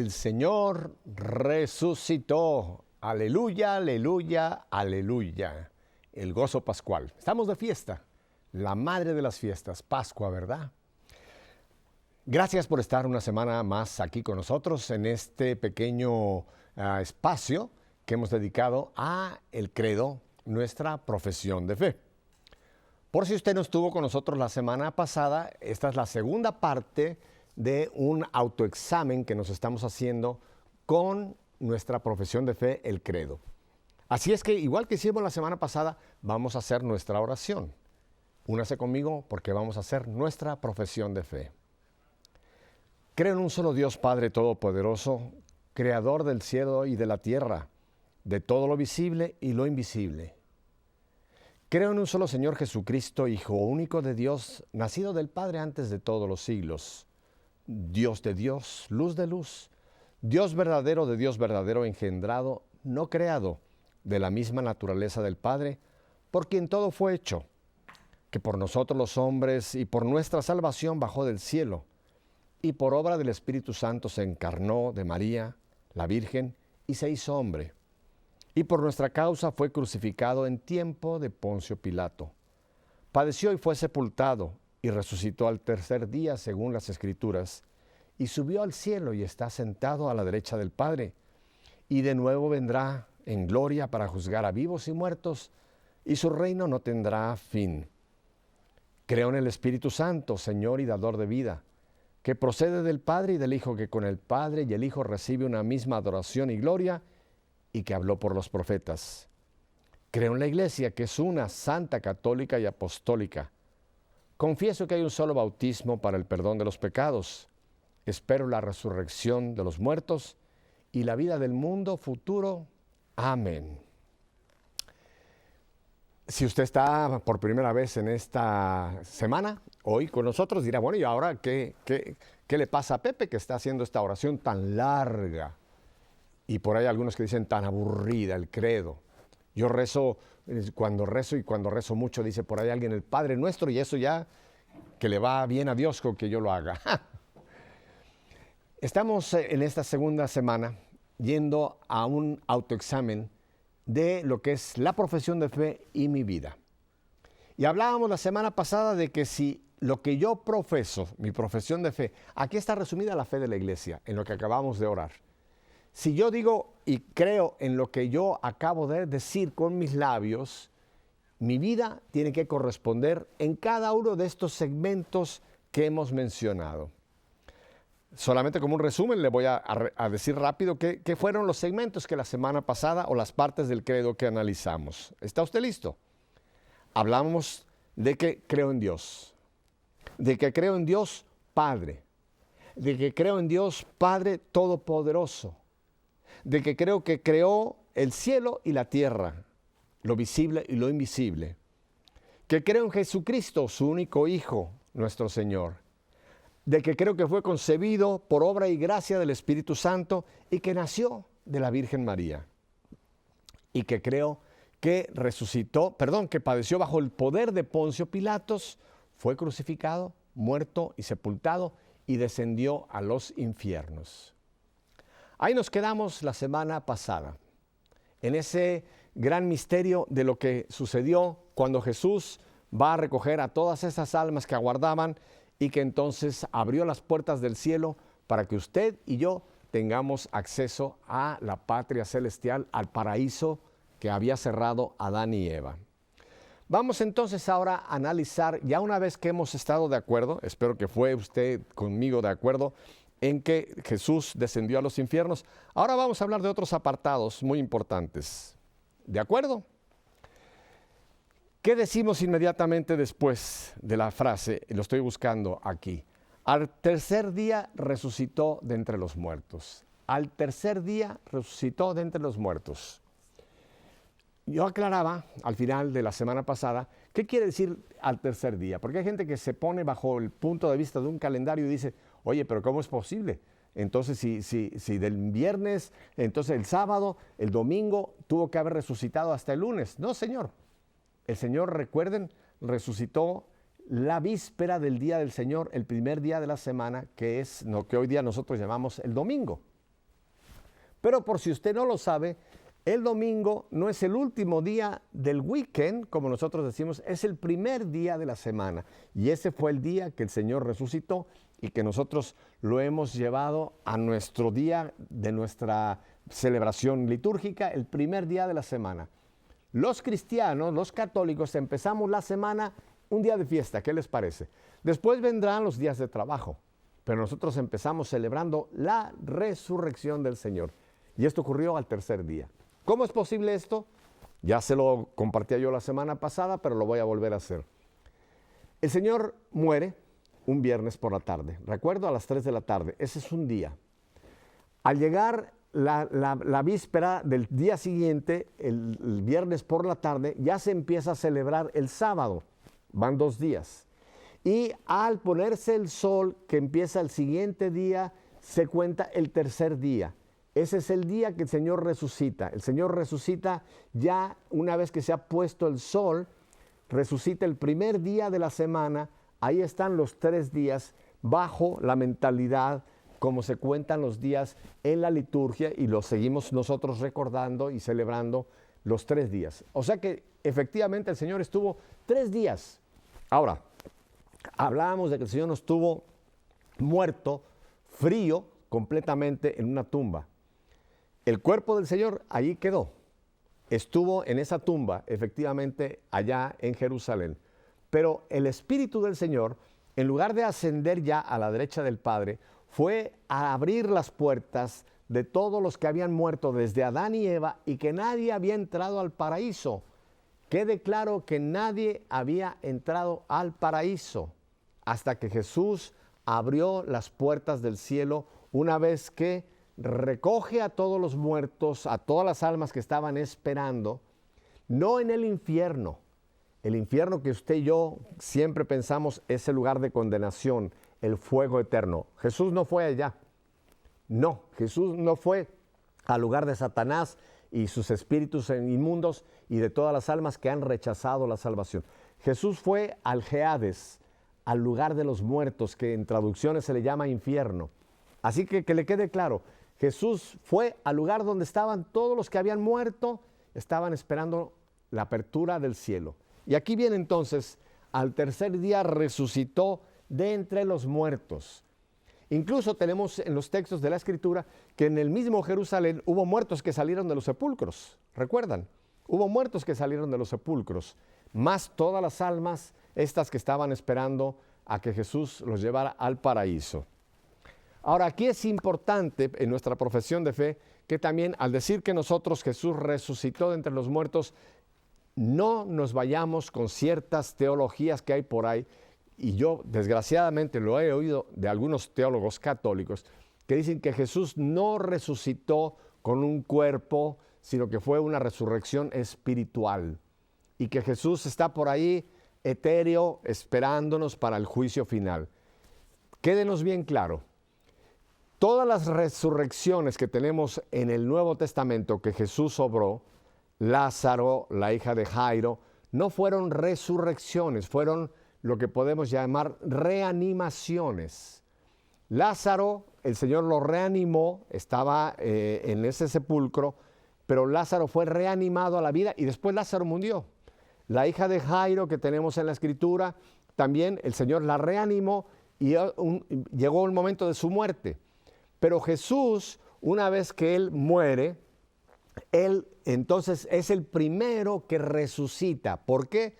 El Señor resucitó. Aleluya, aleluya, aleluya. El gozo pascual. Estamos de fiesta. La madre de las fiestas, Pascua, ¿verdad? Gracias por estar una semana más aquí con nosotros en este pequeño espacio que hemos dedicado a el credo, nuestra profesión de fe. Por si usted no estuvo con nosotros la semana pasada, esta es la segunda parte de un autoexamen que nos estamos haciendo con nuestra profesión de fe, el credo. Así es que, igual que hicimos la semana pasada, vamos a hacer nuestra oración. Únase conmigo porque vamos a hacer nuestra profesión de fe. Creo en un solo Dios Padre Todopoderoso, Creador del cielo y de la tierra, de todo lo visible y lo invisible. Creo en un solo Señor Jesucristo, Hijo único de Dios, nacido del Padre antes de todos los siglos. Dios de Dios, luz de luz, Dios verdadero de Dios verdadero, engendrado, no creado, de la misma naturaleza del Padre, por quien todo fue hecho, que por nosotros los hombres y por nuestra salvación bajó del cielo, y por obra del Espíritu Santo se encarnó de María, la Virgen, y se hizo hombre. Y por nuestra causa fue crucificado en tiempo de Poncio Pilato. Padeció y fue sepultado, y resucitó al tercer día según las Escrituras, y subió al cielo y está sentado a la derecha del Padre, y de nuevo vendrá en gloria para juzgar a vivos y muertos, y su reino no tendrá fin. Creo en el Espíritu Santo, Señor y dador de vida, que procede del Padre y del Hijo, que con el Padre y el Hijo recibe una misma adoración y gloria, y que habló por los profetas. Creo en la Iglesia, que es una, santa, católica y apostólica. Confieso que hay un solo bautismo para el perdón de los pecados. Espero la resurrección de los muertos y la vida del mundo futuro. Amén. Si usted está por primera vez en esta semana, hoy con nosotros, dirá, bueno, ¿y ahora qué le pasa a Pepe que está haciendo esta oración tan larga? Y por ahí algunos que dicen tan aburrida, el credo. Yo rezo, cuando rezo mucho, dice por ahí alguien, el Padre Nuestro, y eso ya que le va bien a Dios con que yo lo haga. Estamos en esta segunda semana yendo a un autoexamen de lo que es la profesión de fe y mi vida. Y hablábamos la semana pasada de que si lo que yo profeso, mi profesión de fe, aquí está resumida la fe de la Iglesia, en lo que acabamos de orar. Si yo digo y creo en lo que yo acabo de decir con mis labios, mi vida tiene que corresponder en cada uno de estos segmentos que hemos mencionado. Solamente como un resumen le voy a decir rápido qué fueron los segmentos que la semana pasada o las partes del credo que analizamos. ¿Está usted listo? Hablamos de que creo en Dios, de que creo en Dios Padre, de que creo en Dios Padre Todopoderoso, de que creo que creó el cielo y la tierra, lo visible y lo invisible, que creo en Jesucristo, su único Hijo, nuestro Señor, de que creo que fue concebido por obra y gracia del Espíritu Santo y que nació de la Virgen María, y que creo que que padeció bajo el poder de Poncio Pilatos, fue crucificado, muerto y sepultado y descendió a los infiernos. Ahí nos quedamos la semana pasada, en ese gran misterio de lo que sucedió cuando Jesús va a recoger a todas esas almas que aguardaban y que entonces abrió las puertas del cielo para que usted y yo tengamos acceso a la patria celestial, al paraíso que había cerrado Adán y Eva. Vamos entonces ahora a analizar, ya una vez que hemos estado de acuerdo, espero que fue usted conmigo de acuerdo, en que Jesús descendió a los infiernos. Ahora vamos a hablar de otros apartados muy importantes. ¿De acuerdo? ¿Qué decimos inmediatamente después de la frase? Lo estoy buscando aquí. Al tercer día resucitó de entre los muertos. Al tercer día resucitó de entre los muertos. Yo aclaraba al final de la semana pasada, ¿qué quiere decir al tercer día? Porque hay gente que se pone bajo el punto de vista de un calendario y dice, oye, pero ¿cómo es posible? Entonces, si del viernes, entonces el sábado, el domingo, tuvo que haber resucitado hasta el lunes. No, Señor. El Señor, recuerden, resucitó la víspera del día del Señor, el primer día de la semana, que es lo que hoy día nosotros llamamos el domingo. Pero por si usted no lo sabe, el domingo no es el último día del weekend, como nosotros decimos, es el primer día de la semana. Y ese fue el día que el Señor resucitó y que nosotros lo hemos llevado a nuestro día de nuestra celebración litúrgica, el primer día de la semana. Los cristianos, los católicos, empezamos la semana un día de fiesta, ¿qué les parece? Después vendrán los días de trabajo, pero nosotros empezamos celebrando la resurrección del Señor. Y esto ocurrió al tercer día. ¿Cómo es posible esto? Ya se lo compartía yo la semana pasada, pero lo voy a volver a hacer. El Señor muere un viernes por la tarde, recuerdo, a las 3 de la tarde, ese es un día. Al llegar la víspera del día siguiente, el viernes por la tarde, ya se empieza a celebrar el sábado, van 2 días. Y al ponerse el sol, que empieza el siguiente día, se cuenta el tercer día. Ese es el día que el Señor resucita. El Señor resucita ya una vez que se ha puesto el sol, resucita el primer día de la semana. Ahí están los 3 días bajo la mentalidad como se cuentan los días en la liturgia y los seguimos nosotros recordando y celebrando los 3 días. O sea que efectivamente el Señor estuvo 3 días. Ahora, hablábamos de que el Señor no estuvo muerto, frío, completamente en una tumba. El cuerpo del Señor allí quedó. Estuvo en esa tumba, efectivamente, allá en Jerusalén. Pero el Espíritu del Señor, en lugar de ascender ya a la derecha del Padre, fue a abrir las puertas de todos los que habían muerto desde Adán y Eva y que nadie había entrado al paraíso. Quede claro que nadie había entrado al paraíso hasta que Jesús abrió las puertas del cielo una vez que recoge a todos los muertos, a todas las almas que estaban esperando, no en el infierno. El infierno que usted y yo siempre pensamos es el lugar de condenación, el fuego eterno. Jesús no fue allá. No, Jesús no fue al lugar de Satanás y sus espíritus inmundos y de todas las almas que han rechazado la salvación. Jesús fue al Hades, al lugar de los muertos, que en traducciones se le llama infierno. Así que le quede claro, Jesús fue al lugar donde estaban todos los que habían muerto, estaban esperando la apertura del cielo. Y aquí viene entonces, al tercer día resucitó de entre los muertos. Incluso tenemos en los textos de la Escritura que en el mismo Jerusalén hubo muertos que salieron de los sepulcros. ¿Recuerdan? Hubo muertos que salieron de los sepulcros, más todas las almas, estas que estaban esperando a que Jesús los llevara al paraíso. Ahora, aquí es importante en nuestra profesión de fe que también al decir que nosotros Jesús resucitó de entre los muertos, no nos vayamos con ciertas teologías que hay por ahí, y yo desgraciadamente lo he oído de algunos teólogos católicos que dicen que Jesús no resucitó con un cuerpo, sino que fue una resurrección espiritual y que Jesús está por ahí etéreo esperándonos para el juicio final. Quédenos bien claro, todas las resurrecciones que tenemos en el Nuevo Testamento que Jesús obró, Lázaro, la hija de Jairo, no fueron resurrecciones, fueron lo que podemos llamar reanimaciones. Lázaro, el Señor lo reanimó, estaba en ese sepulcro, pero Lázaro fue reanimado a la vida y después Lázaro murió. La hija de Jairo que tenemos en la Escritura, también el Señor la reanimó y llegó el momento de su muerte. Pero Jesús, una vez que Él muere, Él entonces es el primero que resucita. ¿Por qué?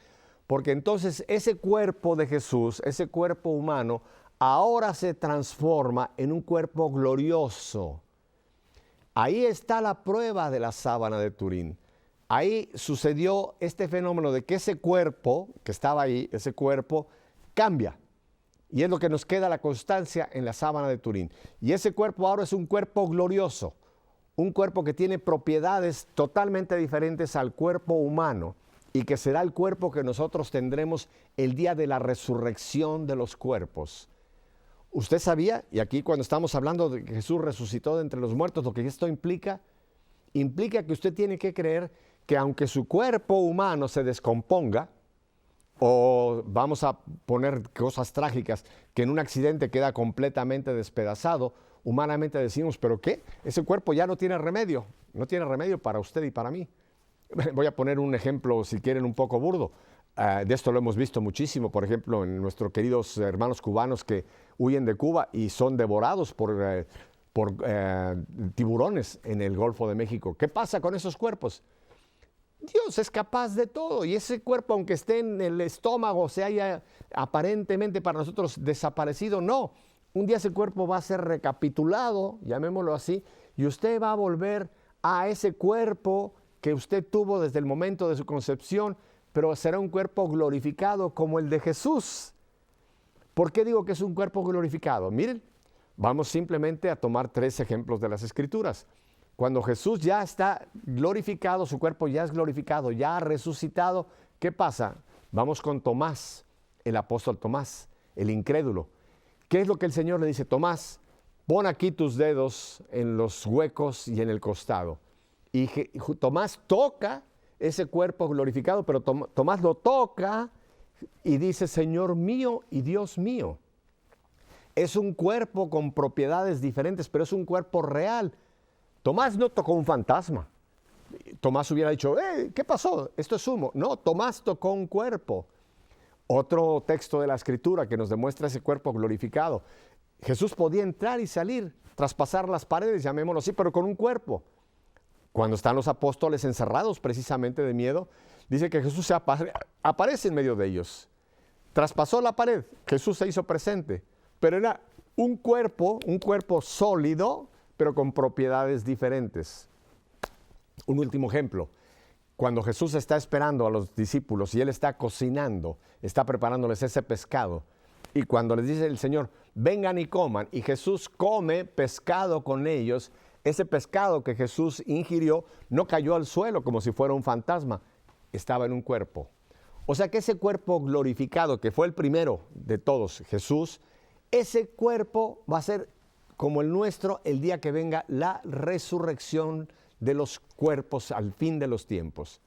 Porque entonces ese cuerpo de Jesús, ese cuerpo humano, ahora se transforma en un cuerpo glorioso. Ahí está la prueba de la sábana de Turín. Ahí sucedió este fenómeno de que ese cuerpo que estaba ahí, ese cuerpo cambia. Y es lo que nos queda la constancia en la sábana de Turín. Y ese cuerpo ahora es un cuerpo glorioso, un cuerpo que tiene propiedades totalmente diferentes al cuerpo humano y que será el cuerpo que nosotros tendremos el día de la resurrección de los cuerpos. ¿Usted sabía? Y aquí cuando estamos hablando de que Jesús resucitó de entre los muertos, lo que esto implica que usted tiene que creer que aunque su cuerpo humano se descomponga, o vamos a poner cosas trágicas, que en un accidente queda completamente despedazado, humanamente decimos, ¿pero qué? Ese cuerpo ya no tiene remedio para usted y para mí. Voy a poner un ejemplo, si quieren, un poco burdo. De esto lo hemos visto muchísimo, por ejemplo, en nuestros queridos hermanos cubanos que huyen de Cuba y son devorados por tiburones en el Golfo de México. ¿Qué pasa con esos cuerpos? Dios es capaz de todo y ese cuerpo, aunque esté en el estómago, se haya aparentemente para nosotros desaparecido, no. Un día ese cuerpo va a ser recapitulado, llamémoslo así, y usted va a volver a ese cuerpo que usted tuvo desde el momento de su concepción, pero será un cuerpo glorificado como el de Jesús. ¿Por qué digo que es un cuerpo glorificado? Miren, vamos simplemente a tomar 3 ejemplos de las Escrituras. Cuando Jesús ya está glorificado, su cuerpo ya es glorificado, ya ha resucitado, ¿qué pasa? Vamos con Tomás, el apóstol Tomás, el incrédulo. ¿Qué es lo que el Señor le dice? Tomás, pon aquí tus dedos en los huecos y en el costado. Y Tomás toca ese cuerpo glorificado, pero Tomás lo toca y dice, Señor mío y Dios mío. Es un cuerpo con propiedades diferentes, pero es un cuerpo real. Tomás no tocó un fantasma. Tomás hubiera dicho, ¿qué pasó? Esto es humo. No, Tomás tocó un cuerpo. Otro texto de la Escritura que nos demuestra ese cuerpo glorificado. Jesús podía entrar y salir, traspasar las paredes, llamémoslo así, pero con un cuerpo. Cuando están los apóstoles encerrados precisamente de miedo, dice que Jesús se aparece en medio de ellos. Traspasó la pared, Jesús se hizo presente, pero era un cuerpo sólido, pero con propiedades diferentes. Un último ejemplo. Cuando Jesús está esperando a los discípulos y Él está cocinando, está preparándoles ese pescado, y cuando les dice el Señor, vengan y coman, y Jesús come pescado con ellos, ese pescado que Jesús ingirió no cayó al suelo como si fuera un fantasma, estaba en un cuerpo. O sea que ese cuerpo glorificado, que fue el primero de todos, Jesús, ese cuerpo va a ser como el nuestro el día que venga la resurrección de los cuerpos al fin de los tiempos.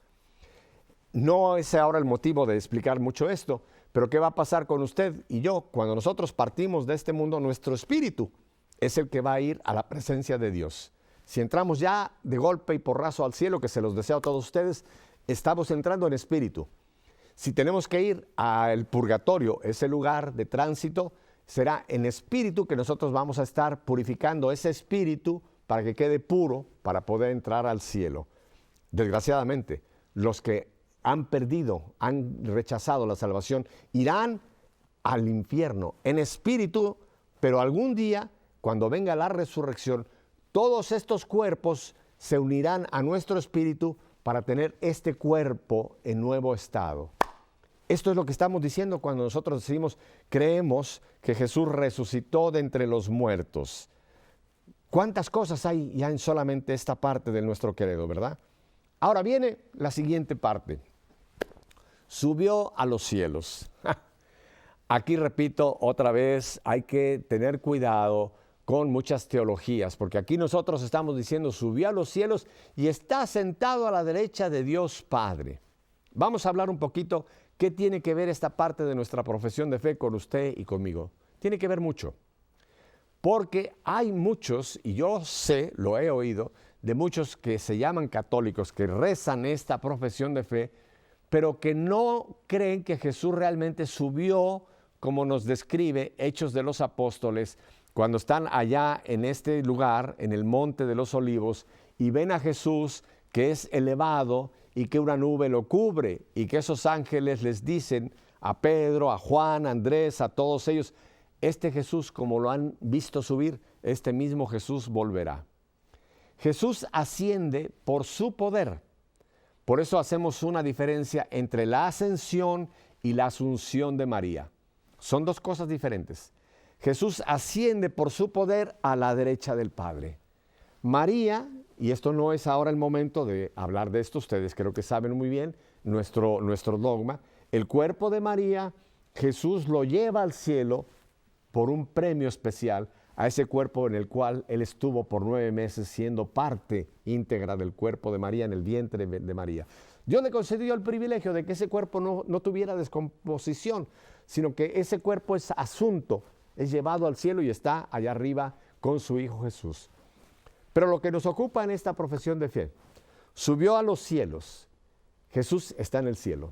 No es ahora el motivo de explicar mucho esto, pero ¿qué va a pasar con usted y yo? Cuando nosotros partimos de este mundo, nuestro espíritu es el que va a ir a la presencia de Dios. Si entramos ya de golpe y porrazo al cielo, que se los deseo a todos ustedes, estamos entrando en espíritu. Si tenemos que ir al purgatorio, ese lugar de tránsito, será en espíritu que nosotros vamos a estar purificando ese espíritu para que quede puro, para poder entrar al cielo. Desgraciadamente, los que han perdido, han rechazado la salvación, irán al infierno en espíritu, pero algún día, cuando venga la resurrección, todos estos cuerpos se unirán a nuestro espíritu para tener este cuerpo en nuevo estado. Esto es lo que estamos diciendo cuando nosotros decimos, creemos que Jesús resucitó de entre los muertos. ¿Cuántas cosas hay ya en solamente esta parte de nuestro credo, verdad? Ahora viene la siguiente parte. Subió a los cielos. Aquí repito otra vez, hay que tener cuidado con muchas teologías, porque aquí nosotros estamos diciendo, subió a los cielos y está sentado a la derecha de Dios Padre. Vamos a hablar un poquito qué tiene que ver esta parte de nuestra profesión de fe con usted y conmigo. Tiene que ver mucho, porque hay muchos, y yo sé, lo he oído, de muchos que se llaman católicos, que rezan esta profesión de fe, pero que no creen que Jesús realmente subió, como nos describe Hechos de los Apóstoles, cuando están allá en este lugar, en el Monte de los Olivos, y ven a Jesús que es elevado y que una nube lo cubre, y que esos ángeles les dicen a Pedro, a Juan, a Andrés, a todos ellos, este Jesús, como lo han visto subir, este mismo Jesús volverá. Jesús asciende por su poder. Por eso hacemos una diferencia entre la ascensión y la asunción de María. Son dos cosas diferentes. Jesús asciende por su poder a la derecha del Padre. María, y esto no es ahora el momento de hablar de esto, ustedes creo que saben muy bien nuestro dogma, el cuerpo de María, Jesús lo lleva al cielo por un premio especial a ese cuerpo en el cual Él estuvo por 9 meses siendo parte íntegra del cuerpo de María en el vientre de María. Dios le concedió el privilegio de que ese cuerpo no tuviera descomposición, sino que ese cuerpo es asunto, es llevado al cielo y está allá arriba con su Hijo Jesús. Pero lo que nos ocupa en esta profesión de fe, subió a los cielos. Jesús está en el cielo.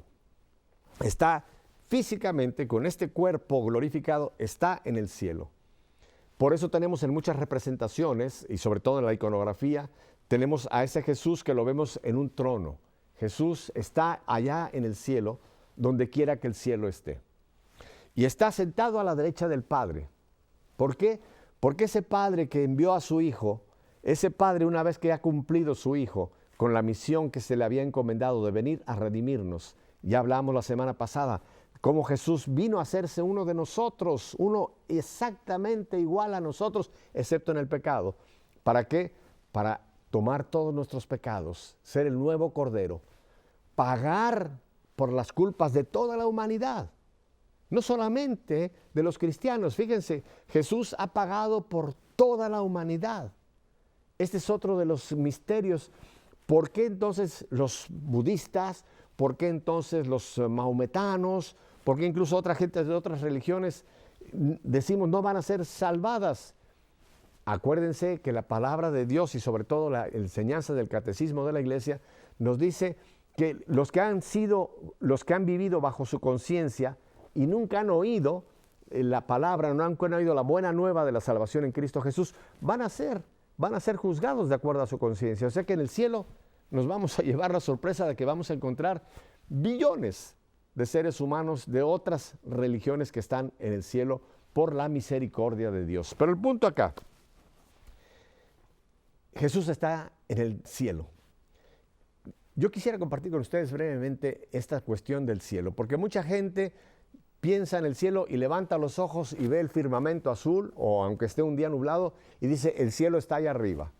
Está físicamente, con este cuerpo glorificado, está en el cielo. Por eso tenemos en muchas representaciones, y sobre todo en la iconografía, tenemos a ese Jesús que lo vemos en un trono. Jesús está allá en el cielo, donde quiera que el cielo esté. Y está sentado a la derecha del Padre. ¿Por qué? Porque ese Padre que envió a su Hijo, ese Padre, una vez que ha cumplido su Hijo con la misión que se le había encomendado de venir a redimirnos, ya hablamos la semana pasada, cómo Jesús vino a hacerse uno de nosotros, uno exactamente igual a nosotros, excepto en el pecado. ¿Para qué? Para tomar todos nuestros pecados, ser el nuevo Cordero, pagar por las culpas de toda la humanidad. No solamente de los cristianos, fíjense, Jesús ha pagado por toda la humanidad. Este es otro de los misterios. ¿Por qué entonces los budistas? ¿Por qué entonces los mahometanos? ¿Por qué incluso otra gente de otras religiones decimos no van a ser salvadas? Acuérdense que la palabra de Dios y sobre todo la enseñanza del catecismo de la Iglesia nos dice que los que han vivido bajo su conciencia y nunca han oído la palabra, nunca han oído la buena nueva de la salvación en Cristo Jesús, van a ser juzgados de acuerdo a su conciencia. O sea que en el cielo nos vamos a llevar la sorpresa de que vamos a encontrar billones de seres humanos de otras religiones que están en el cielo por la misericordia de Dios. Pero el punto acá, Jesús está en el cielo. Yo quisiera compartir con ustedes brevemente esta cuestión del cielo, porque mucha gente piensa en el cielo y levanta los ojos y ve el firmamento azul, o aunque esté un día nublado, y dice, el cielo está allá arriba.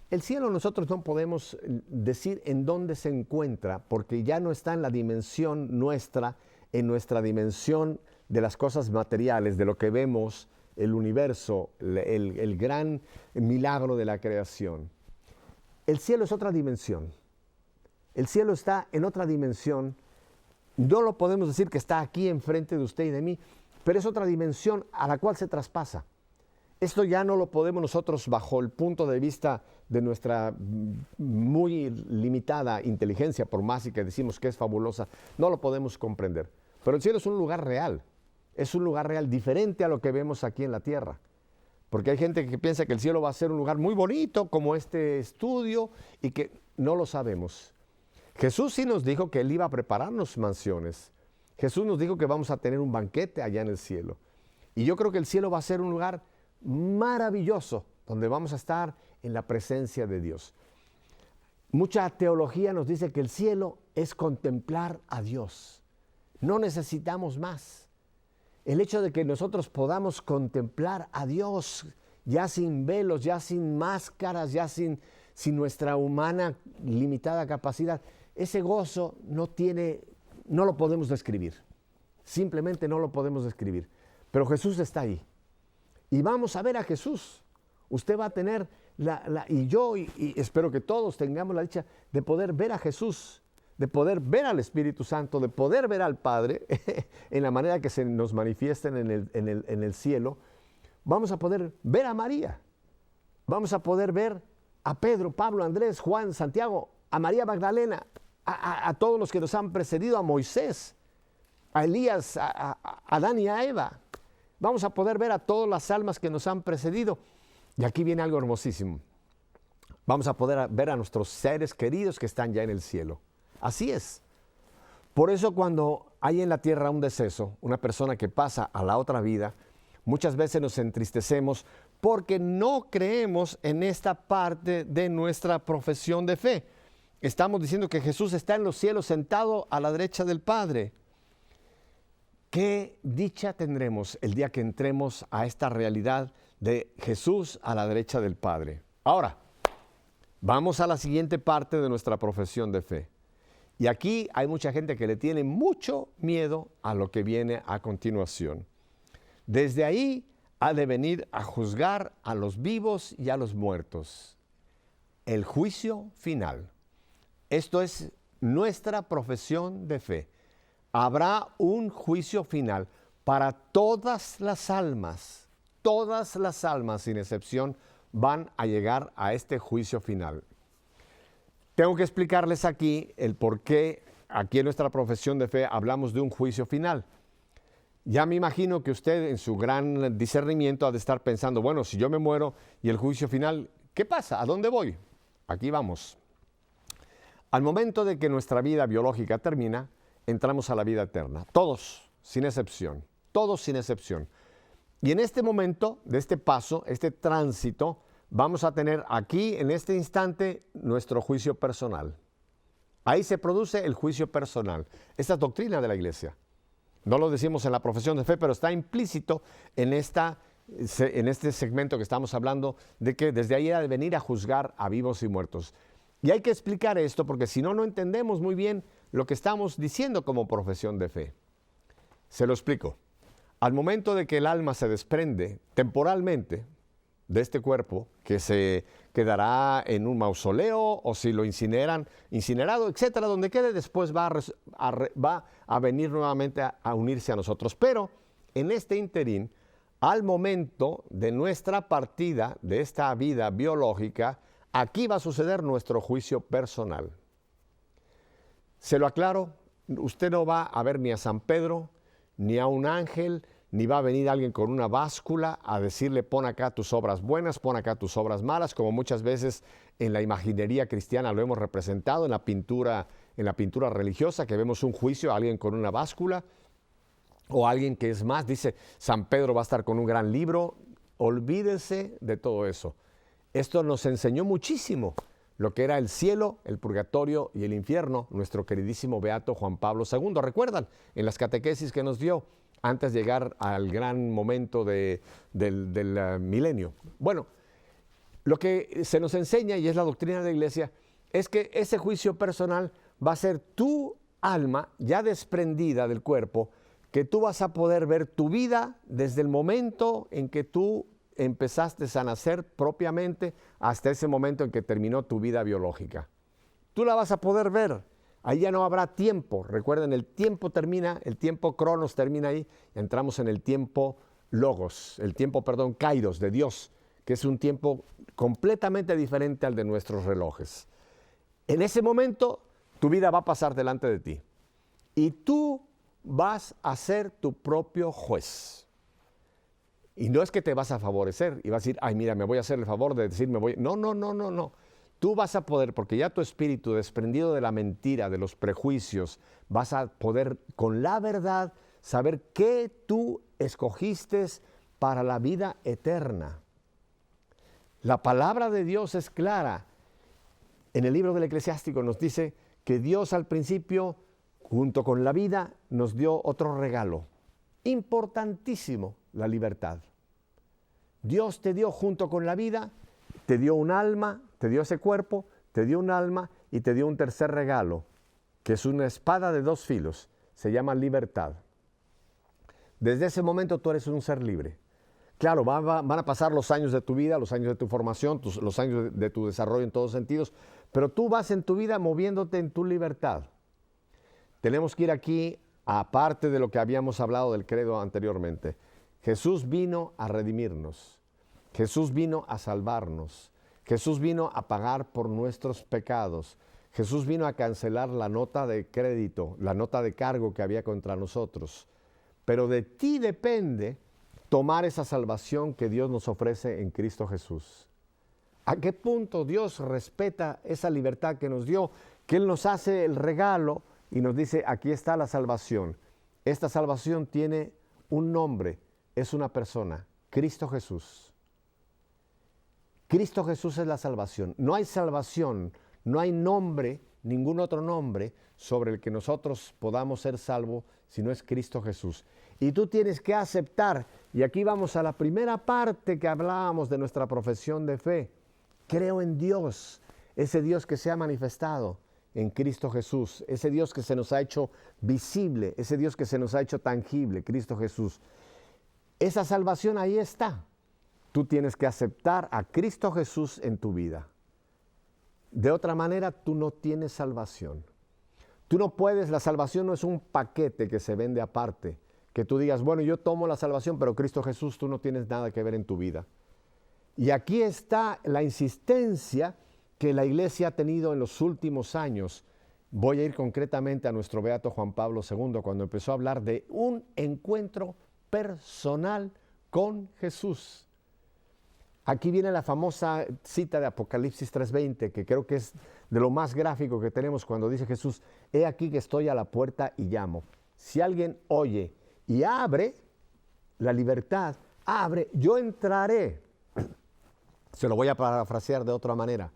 El cielo nosotros no podemos decir en dónde se encuentra, porque ya no está en la dimensión nuestra, en nuestra dimensión de las cosas materiales, de lo que vemos, el universo, el gran milagro de la creación. El cielo es otra dimensión. El cielo está en otra dimensión. No lo podemos decir que está aquí enfrente de usted y de mí, pero es otra dimensión a la cual se traspasa. Esto ya no lo podemos nosotros, bajo el punto de vista de nuestra muy limitada inteligencia, por más y que decimos que es fabulosa, no lo podemos comprender. Pero el cielo es un lugar real diferente a lo que vemos aquí en la tierra. Porque hay gente que piensa que el cielo va a ser un lugar muy bonito, como este estudio, y que no lo sabemos. Jesús sí nos dijo que Él iba a prepararnos mansiones. Jesús nos dijo que vamos a tener un banquete allá en el cielo. Y yo creo que el cielo va a ser un lugar maravilloso, donde vamos a estar en la presencia de Dios. Mucha teología nos dice que el cielo es contemplar a Dios. No necesitamos más. El hecho de que nosotros podamos contemplar a Dios, ya sin velos, ya sin máscaras, ya sin nuestra humana limitada capacidad, ese gozo no lo podemos describir. Simplemente no lo podemos describir. Pero Jesús está ahí. Y vamos a ver a Jesús. Usted va a tener, y espero que todos tengamos la dicha de poder ver a Jesús, de poder ver al Espíritu Santo, de poder ver al Padre en la manera que se nos manifiesten en el cielo. Vamos a poder ver a María. Vamos a poder ver a Pedro, Pablo, Andrés, Juan, Santiago, a María Magdalena, a todos los que nos han precedido, a Moisés, a Elías, a Adán y a Eva. Vamos a poder ver a todas las almas que nos han precedido. Y aquí viene algo hermosísimo. Vamos a poder ver a nuestros seres queridos que están ya en el cielo. Así es. Por eso cuando hay en la tierra un deceso, una persona que pasa a la otra vida, muchas veces nos entristecemos porque no creemos en esta parte de nuestra profesión de fe. Estamos diciendo que Jesús está en los cielos sentado a la derecha del Padre. ¿Qué dicha tendremos el día que entremos a esta realidad de Jesús a la derecha del Padre? Ahora, vamos a la siguiente parte de nuestra profesión de fe. Y aquí hay mucha gente que le tiene mucho miedo a lo que viene a continuación. Desde ahí ha de venir a juzgar a los vivos y a los muertos. El juicio final. Esto es nuestra profesión de fe. Habrá un juicio final para todas las almas, Todas las almas, sin excepción, van a llegar a este juicio final. Tengo que explicarles aquí el por qué aquí en nuestra profesión de fe hablamos de un juicio final. Ya me imagino que usted en su gran discernimiento ha de estar pensando, bueno, si yo me muero y el juicio final, ¿qué pasa? ¿A dónde voy? Aquí vamos. Al momento de que nuestra vida biológica termina, entramos a la vida eterna. Todos, sin excepción. Todos sin excepción. Y en este momento, de este paso, este tránsito, vamos a tener aquí, en este instante, nuestro juicio personal. Ahí se produce el juicio personal. Esta es doctrina de la iglesia. No lo decimos en la profesión de fe, pero está implícito en este segmento que estamos hablando, de que desde ahí ha de venir a juzgar a vivos y muertos. Y hay que explicar esto porque si no, no entendemos muy bien lo que estamos diciendo como profesión de fe. Se lo explico. Al momento de que el alma se desprende temporalmente de este cuerpo, que se quedará en un mausoleo o si lo incineran, incinerado, etcétera, donde quede, después va a venir nuevamente a unirse a nosotros. Pero en este interín, al momento de nuestra partida de esta vida biológica, aquí va a suceder nuestro juicio personal. Se lo aclaro, usted no va a ver ni a San Pedro, ni a un ángel, ni va a venir alguien con una báscula a decirle pon acá tus obras buenas, pon acá tus obras malas, como muchas veces en la imaginería cristiana lo hemos representado, en la pintura religiosa, que vemos un juicio a alguien con una báscula, o alguien que es más, dice San Pedro va a estar con un gran libro. Olvídese de todo eso. Esto nos enseñó muchísimo lo que era el cielo, el purgatorio y el infierno, nuestro queridísimo beato Juan Pablo II. ¿Recuerdan? En las catequesis que nos dio antes de llegar al gran momento del milenio. Bueno, lo que se nos enseña, y es la doctrina de la iglesia, es que ese juicio personal va a ser tu alma ya desprendida del cuerpo, que tú vas a poder ver tu vida desde el momento en que tú empezaste a nacer propiamente hasta ese momento en que terminó tu vida biológica. Tú la vas a poder ver. Ahí ya no habrá tiempo. Recuerden, el tiempo termina, el tiempo cronos termina ahí. Entramos en el tiempo logos, kairos de Dios, que es un tiempo completamente diferente al de nuestros relojes. En ese momento, tu vida va a pasar delante de ti. Y tú vas a ser tu propio juez. Y no es que te vas a favorecer y vas a decir, ay, mira, me voy a hacer el favor de decir, No. Tú vas a poder, porque ya tu espíritu, desprendido de la mentira, de los prejuicios, vas a poder, con la verdad, saber qué tú escogiste para la vida eterna. La palabra de Dios es clara. En el libro del Eclesiástico nos dice que Dios al principio, junto con la vida, nos dio otro regalo importantísimo, la libertad. Dios te dio junto con la vida, te dio un alma, te dio ese cuerpo, te dio un alma y te dio un tercer regalo, que es una espada de dos filos, se llama libertad. Desde ese momento tú eres un ser libre. Claro, van a pasar los años de tu vida, los años de tu formación, los años de tu desarrollo en todos sentidos, pero tú vas en tu vida moviéndote en tu libertad. Tenemos que ir aquí, aparte de lo que habíamos hablado del credo anteriormente. Jesús vino a redimirnos. Jesús vino a salvarnos. Jesús vino a pagar por nuestros pecados. Jesús vino a cancelar la nota de crédito, la nota de cargo que había contra nosotros. Pero de ti depende tomar esa salvación que Dios nos ofrece en Cristo Jesús. ¿A qué punto Dios respeta esa libertad que nos dio? Que Él nos hace el regalo y nos dice, aquí está la salvación. Esta salvación tiene un nombre, es una persona, Cristo Jesús. Cristo Jesús es la salvación. No hay salvación, no hay nombre, ningún otro nombre sobre el que nosotros podamos ser salvos si no es Cristo Jesús. Y tú tienes que aceptar, y aquí vamos a la primera parte que hablábamos de nuestra profesión de fe. Creo en Dios, ese Dios que se ha manifestado en Cristo Jesús, ese Dios que se nos ha hecho visible, ese Dios que se nos ha hecho tangible, Cristo Jesús. Esa salvación ahí está. Tú tienes que aceptar a Cristo Jesús en tu vida. De otra manera, tú no tienes salvación. Tú no puedes, la salvación no es un paquete que se vende aparte, que tú digas, bueno, yo tomo la salvación, pero Cristo Jesús, tú no tienes nada que ver en tu vida. Y aquí está la insistencia que la iglesia ha tenido en los últimos años. Voy a ir concretamente a nuestro beato Juan Pablo II, cuando empezó a hablar de un encuentro personal con Jesús. Aquí viene la famosa cita de Apocalipsis 3:20, que creo que es de lo más gráfico que tenemos cuando dice Jesús, he aquí que estoy a la puerta y llamo. Si alguien oye y abre, la libertad, abre, yo entraré. Se lo voy a parafrasear de otra manera.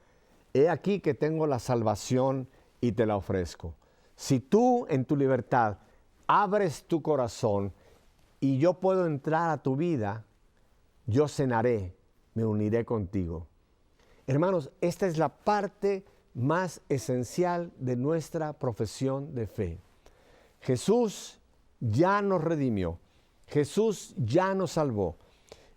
He aquí que tengo la salvación y te la ofrezco. Si tú en tu libertad abres tu corazón y yo puedo entrar a tu vida, yo cenaré, me uniré contigo. Hermanos, esta es la parte más esencial de nuestra profesión de fe. Jesús ya nos redimió, Jesús ya nos salvó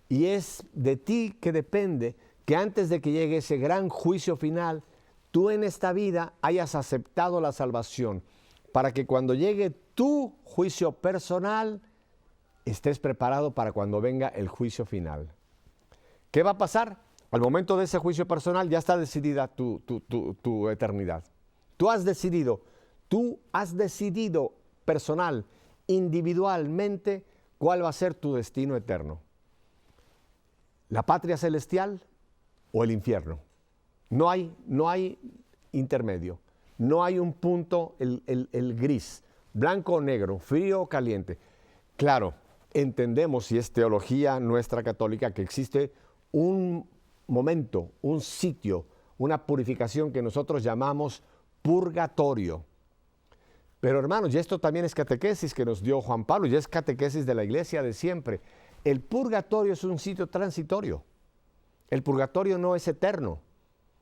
y es de ti que depende que antes de que llegue ese gran juicio final, tú en esta vida hayas aceptado la salvación para que cuando llegue tu juicio personal, estés preparado para cuando venga el juicio final. ¿Qué va a pasar? Al momento de ese juicio personal ya está decidida tu eternidad. Tú has decidido personal, individualmente, cuál va a ser tu destino eterno. ¿La patria celestial o el infierno? No hay intermedio. No hay un punto, el gris, blanco o negro, frío o caliente. Claro, entendemos, y es teología nuestra católica, que existe un momento, un sitio, una purificación que nosotros llamamos purgatorio. Pero hermanos, y esto también es catequesis que nos dio Juan Pablo, y es catequesis de la iglesia de siempre. El purgatorio es un sitio transitorio. El purgatorio no es eterno.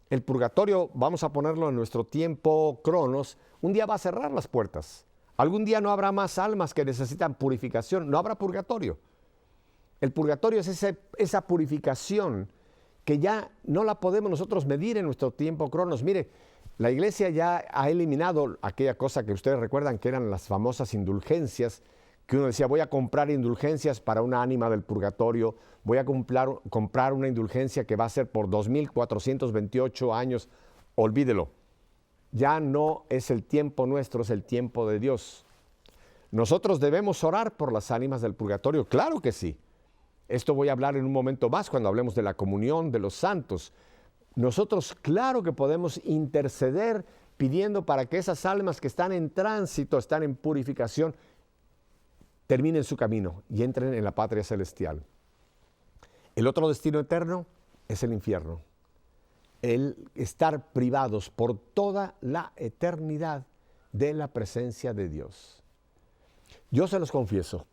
El purgatorio, vamos a ponerlo en nuestro tiempo cronos, un día va a cerrar las puertas. Algún día no habrá más almas que necesitan purificación, no habrá purgatorio. El purgatorio es esa purificación que ya no la podemos nosotros medir en nuestro tiempo cronos. Mire, la iglesia ya ha eliminado aquella cosa que ustedes recuerdan que eran las famosas indulgencias, que uno decía, voy a comprar indulgencias para una ánima del purgatorio, voy a comprar una indulgencia que va a ser por 2428 años, olvídelo. Ya no es el tiempo nuestro, es el tiempo de Dios. ¿Nosotros debemos orar por las ánimas del purgatorio? Claro que sí. Esto voy a hablar en un momento más cuando hablemos de la comunión de los santos. Nosotros claro que podemos interceder pidiendo para que esas almas que están en tránsito, están en purificación, terminen su camino y entren en la patria celestial. El otro destino eterno es el infierno. El estar privados por toda la eternidad de la presencia de Dios. Yo se los confieso,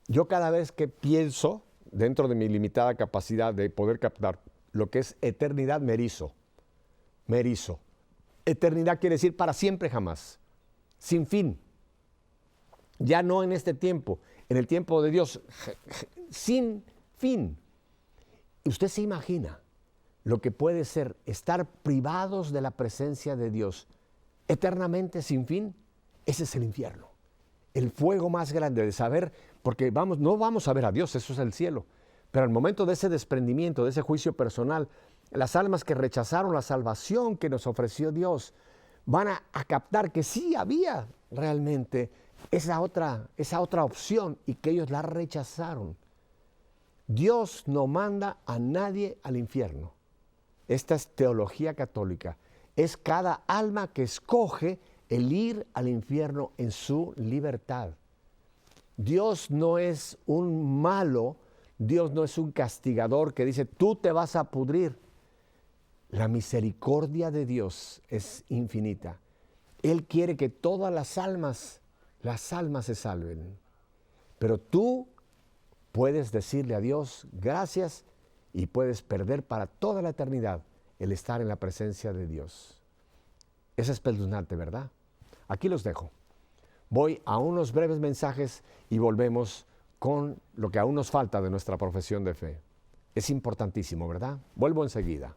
yo cada vez que pienso, dentro de mi limitada capacidad de poder captar lo que es eternidad, me erizo. Eternidad quiere decir para siempre jamás, sin fin. Ya no en este tiempo, en el tiempo de Dios, sin fin. ¿Usted se imagina lo que puede ser estar privados de la presencia de Dios eternamente sin fin? Ese es el infierno. El fuego más grande de saber, porque no vamos a ver a Dios, eso es el cielo. Pero al momento de ese desprendimiento, de ese juicio personal, las almas que rechazaron la salvación que nos ofreció Dios van a captar que sí había realmente esa otra opción y que ellos la rechazaron. Dios no manda a nadie al infierno. Esta es teología católica. Es cada alma que escoge el ir al infierno en su libertad. Dios no es un malo, Dios no es un castigador que dice, tú te vas a pudrir. La misericordia de Dios es infinita. Él quiere que todas las almas se salven. Pero tú puedes decirle a Dios gracias y puedes perder para toda la eternidad el estar en la presencia de Dios. Es espeluznante, ¿verdad? Aquí los dejo. Voy a unos breves mensajes y volvemos con lo que aún nos falta de nuestra profesión de fe. Es importantísimo, ¿verdad? Vuelvo enseguida.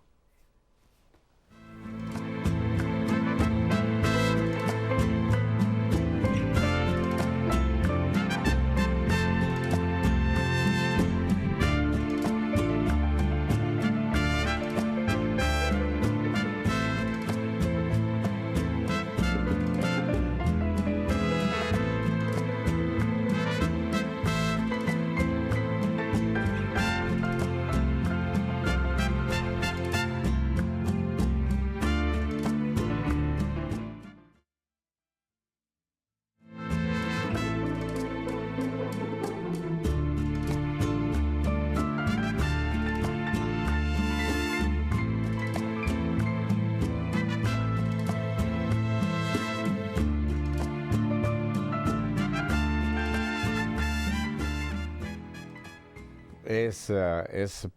Es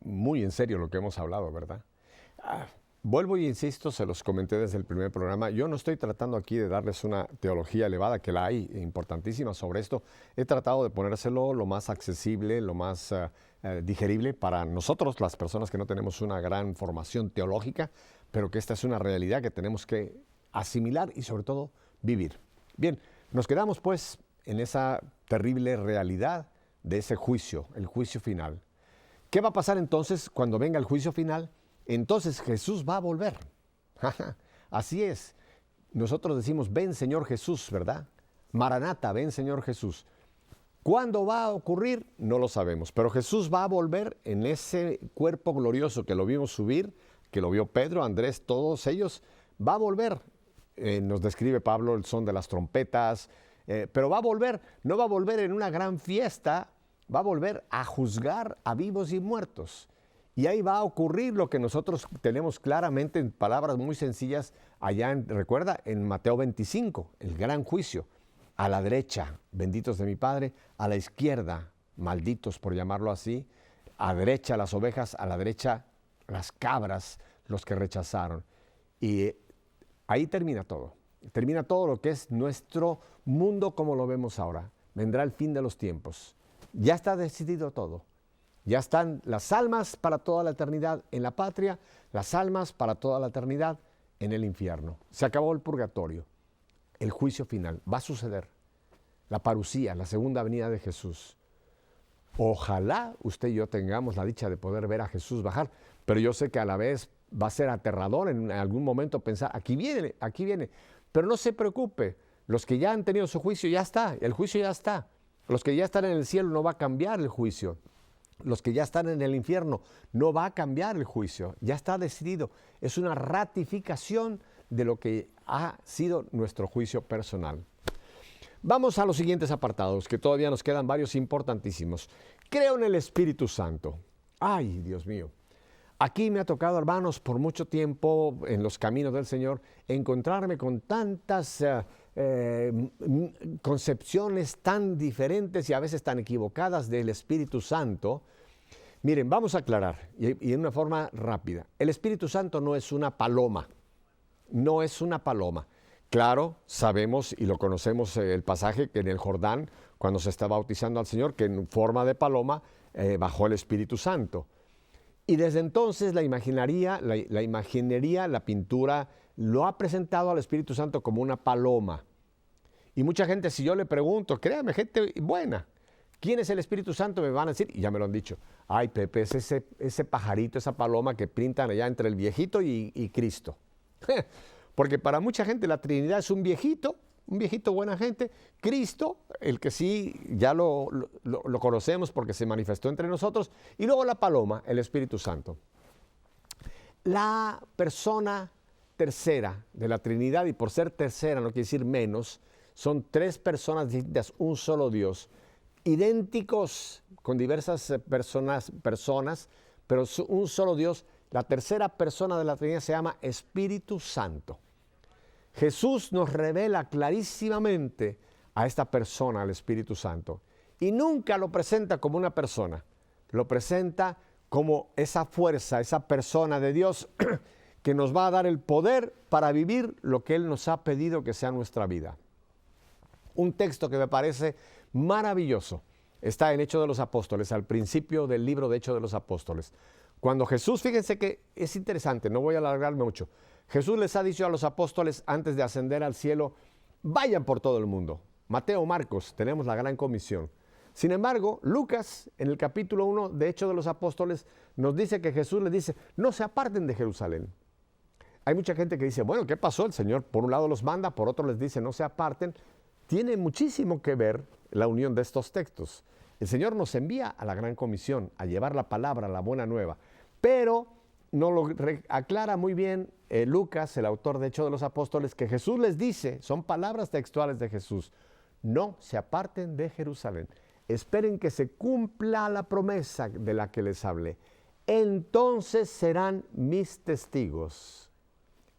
muy en serio lo que hemos hablado, ¿verdad? Vuelvo y insisto, se los comenté desde el primer programa, yo no estoy tratando aquí de darles una teología elevada, que la hay importantísima sobre esto. He tratado de ponérselo lo más accesible, lo más digerible para nosotros, las personas que no tenemos una gran formación teológica, pero que esta es una realidad que tenemos que asimilar y sobre todo vivir. Bien, nos quedamos pues en esa terrible realidad de ese juicio, el juicio final. ¿Qué va a pasar entonces cuando venga el juicio final? Entonces Jesús va a volver. Así es. Nosotros decimos, ven Señor Jesús, ¿verdad? Maranata, ven Señor Jesús. ¿Cuándo va a ocurrir? No lo sabemos, pero Jesús va a volver en ese cuerpo glorioso que lo vimos subir, que lo vio Pedro, Andrés, todos ellos. Va a volver. Nos describe Pablo el son de las trompetas, pero va a volver. No va a volver en una gran fiesta, va a volver a juzgar a vivos y muertos. Y ahí va a ocurrir lo que nosotros tenemos claramente en palabras muy sencillas allá, recuerda, en Mateo 25, el gran juicio. A la derecha, benditos de mi Padre; a la izquierda, malditos por llamarlo así; a derecha las ovejas, a la derecha las cabras, los que rechazaron. Y ahí termina todo lo que es nuestro mundo como lo vemos ahora. Vendrá el fin de los tiempos. Ya está decidido todo. Ya están las almas para toda la eternidad en la patria, las almas para toda la eternidad en el infierno. Se acabó el purgatorio. El juicio final va a suceder. La parusía, la segunda venida de Jesús. Ojalá usted y yo tengamos la dicha de poder ver a Jesús bajar, pero yo sé que a la vez va a ser aterrador en algún momento pensar, aquí viene. Pero no se preocupe, los que ya han tenido su juicio ya está, el juicio ya está. Los que ya están en el cielo no va a cambiar el juicio. Los que ya están en el infierno, no va a cambiar el juicio, ya está decidido. Es una ratificación de lo que ha sido nuestro juicio personal. Vamos a los siguientes apartados, que todavía nos quedan varios importantísimos. Creo en el Espíritu Santo. Ay, Dios mío. Aquí me ha tocado, hermanos, por mucho tiempo en los caminos del Señor, encontrarme con tantas concepciones tan diferentes y a veces tan equivocadas del Espíritu Santo. Miren, vamos a aclarar, y en una forma rápida. El Espíritu Santo no es una paloma, no es una paloma. Claro, sabemos y lo conocemos el pasaje que en el Jordán, cuando se está bautizando al Señor, que en forma de paloma bajó el Espíritu Santo. Y desde entonces la imaginería, la pintura, lo ha presentado al Espíritu Santo como una paloma. Y mucha gente, si yo le pregunto, créame, gente buena, ¿quién es el Espíritu Santo? Me van a decir, y ya me lo han dicho, ay Pepe, es ese pajarito, esa paloma que pintan allá entre el viejito y Cristo. Porque para mucha gente la Trinidad es un viejito buena gente. Cristo, el que sí ya lo conocemos porque se manifestó entre nosotros, y luego la paloma, el Espíritu Santo. La persona tercera de la Trinidad, y por ser tercera no quiere decir menos, son tres personas distintas, un solo Dios, idénticos con diversas personas, pero un solo Dios. La tercera persona de la Trinidad se llama Espíritu Santo. Jesús nos revela clarísimamente a esta persona, al Espíritu Santo, y nunca lo presenta como una persona, lo presenta como esa fuerza, esa persona de Dios que nos va a dar el poder para vivir lo que Él nos ha pedido que sea nuestra vida. Un texto que me parece maravilloso está en Hechos de los Apóstoles, al principio del libro de Hechos de los Apóstoles. Cuando Jesús, fíjense que es interesante, no voy a alargarme mucho. Jesús les ha dicho a los apóstoles antes de ascender al cielo, vayan por todo el mundo. Mateo, Marcos, tenemos la gran comisión. Sin embargo, Lucas, en el capítulo 1 de Hechos de los Apóstoles, nos dice que Jesús les dice, no se aparten de Jerusalén. Hay mucha gente que dice, bueno, ¿qué pasó? El Señor por un lado los manda, por otro les dice, no se aparten. Tiene muchísimo que ver la unión de estos textos. El Señor nos envía a la gran comisión, a llevar la palabra, la buena nueva. Pero nos lo aclara muy bien Lucas, el autor de Hechos de los Apóstoles, que Jesús les dice, son palabras textuales de Jesús, no se aparten de Jerusalén, esperen que se cumpla la promesa de la que les hablé, entonces serán mis testigos,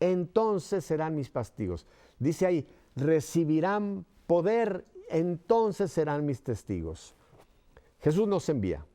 entonces serán mis testigos. Dice ahí, recibirán poder, entonces serán mis testigos. Jesús nos envía.